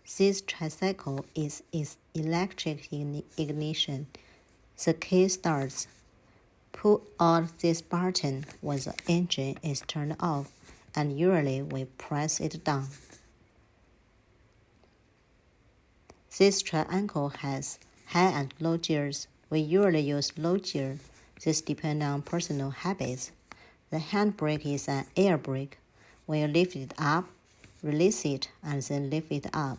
This tricycle is electric ignition. The key starts. Pull out this button when the engine is turned off, and usually we press it down. This tricycle has high and low gears. We usually use low gear. This depends on personal habits. The handbrake is an air brake. When you lift it up, release it, and then lift it up.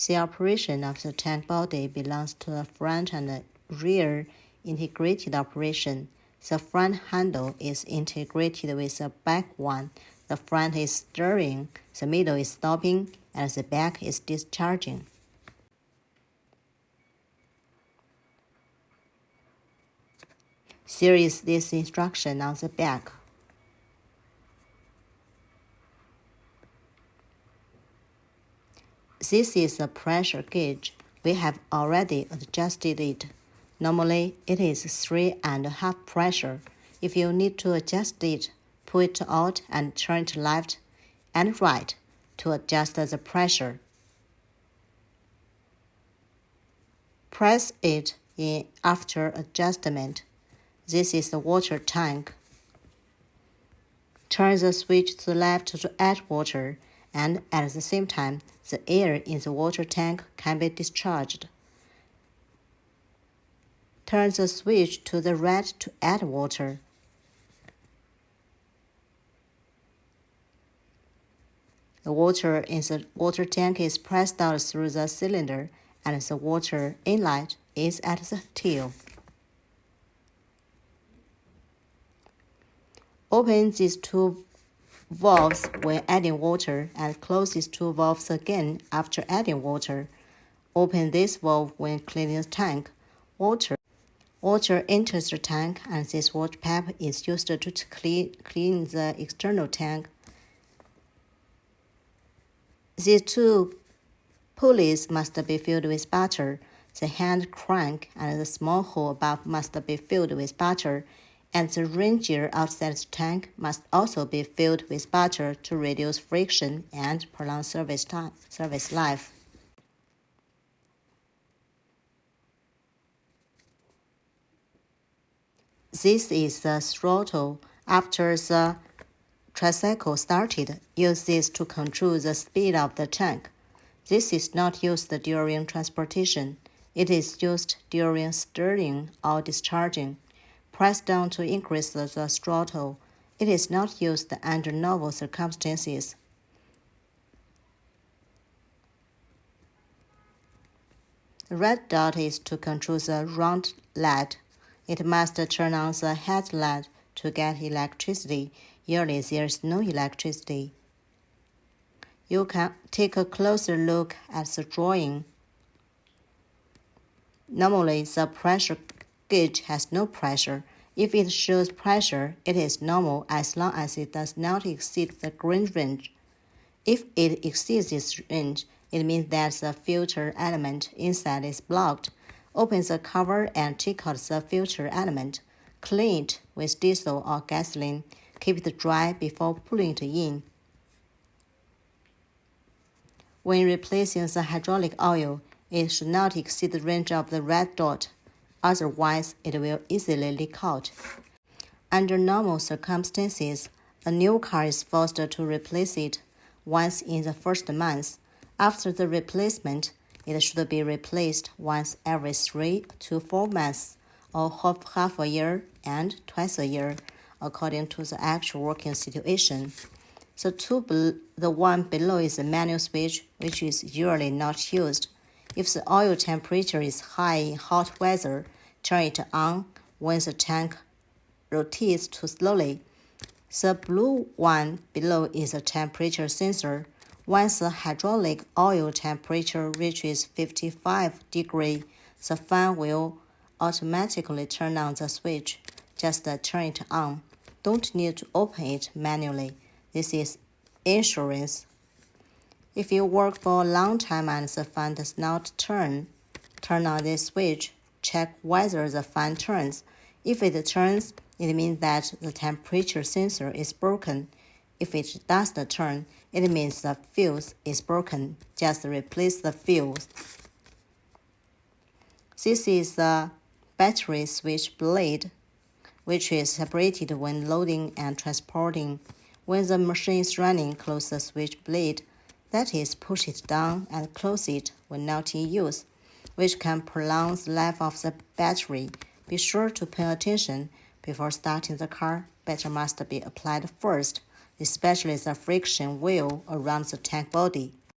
The operation of the tank body belongs to the front and rear integrated operation. The front handle is integrated with the back one. The front is steering, the middle is stopping, and the back is discharging. Here is this instruction on the back. This is a pressure gauge. We have already adjusted it. Normally, it is 3.5 pressure. If you need to adjust it, pull it out and turn it left and right to adjust the pressure. Press it in after adjustment. This is the water tank. Turn the switch to the left to add water, and at the same time, the air in the water tank can be discharged. Turn the switch to the right to add water. The water in the water tank is pressed out through the cylinder, and the water inlet is at the tail. Open these two valves when adding water and close these two valves again after adding water. Open this valve when cleaning the tank. Water enters the tank, and this water pipe is used to clean the external tank. These two pulleys must be filled with butter. The hand crank and the small hole above must be filled with butter, and the ring gear outside the tank must also be filled with butter to reduce friction and prolong service life. This is the throttle. After the tricycle started, use this to control the speed of the tank. This is not used during transportation. It is used during steering or discharging. Press down to increase the throttle. It is not used under normal circumstances. The red dot is to control the round LED. It must turn on the headlight to get electricity. Usually there is no electricity. You can take a closer look at the drawing. Normally, the pressure gauge has no pressure. If it shows pressure, it is normal as long as it does not exceed the green range. If it exceeds this range, it means that the filter element inside is blocked. Open the cover and take out the filter element. Clean it with diesel or gasoline. Keep it dry before pulling it in. When replacing the hydraulic oil, it should not exceed the range of the red dot. Otherwise, it will easily leak out. Under normal circumstances, a new car is forced to replace it once in the first month. After the replacement, it should be replaced once every 3 to 4 months, or half a year and twice a year, according to the actual working situation. The one below is a manual switch, which is usually not used. If the oil temperature is high in hot weather, turn it on when the tank rotates too slowly. The blue one below is a temperature sensor. Once the hydraulic oil temperature reaches 55 degrees, the fan will automatically turn on the switch. Just turn it on. Don't need to open it manually. This is insurance. If you work for a long time and the fan does not turn on this switch, check whether the fan turns. If it turns, it means that the temperature sensor is broken. If it doesn't turn, it means the fuse is broken. Just replace the fuse. This is the battery switch blade, which is separated when loading and transporting. When the machine is running, close the switch blade. That is, push it down and close it when not in use, which can prolong the life of the battery. Be sure to pay attention before starting the car. Battery must be applied first, especially the friction wheel around the tank body.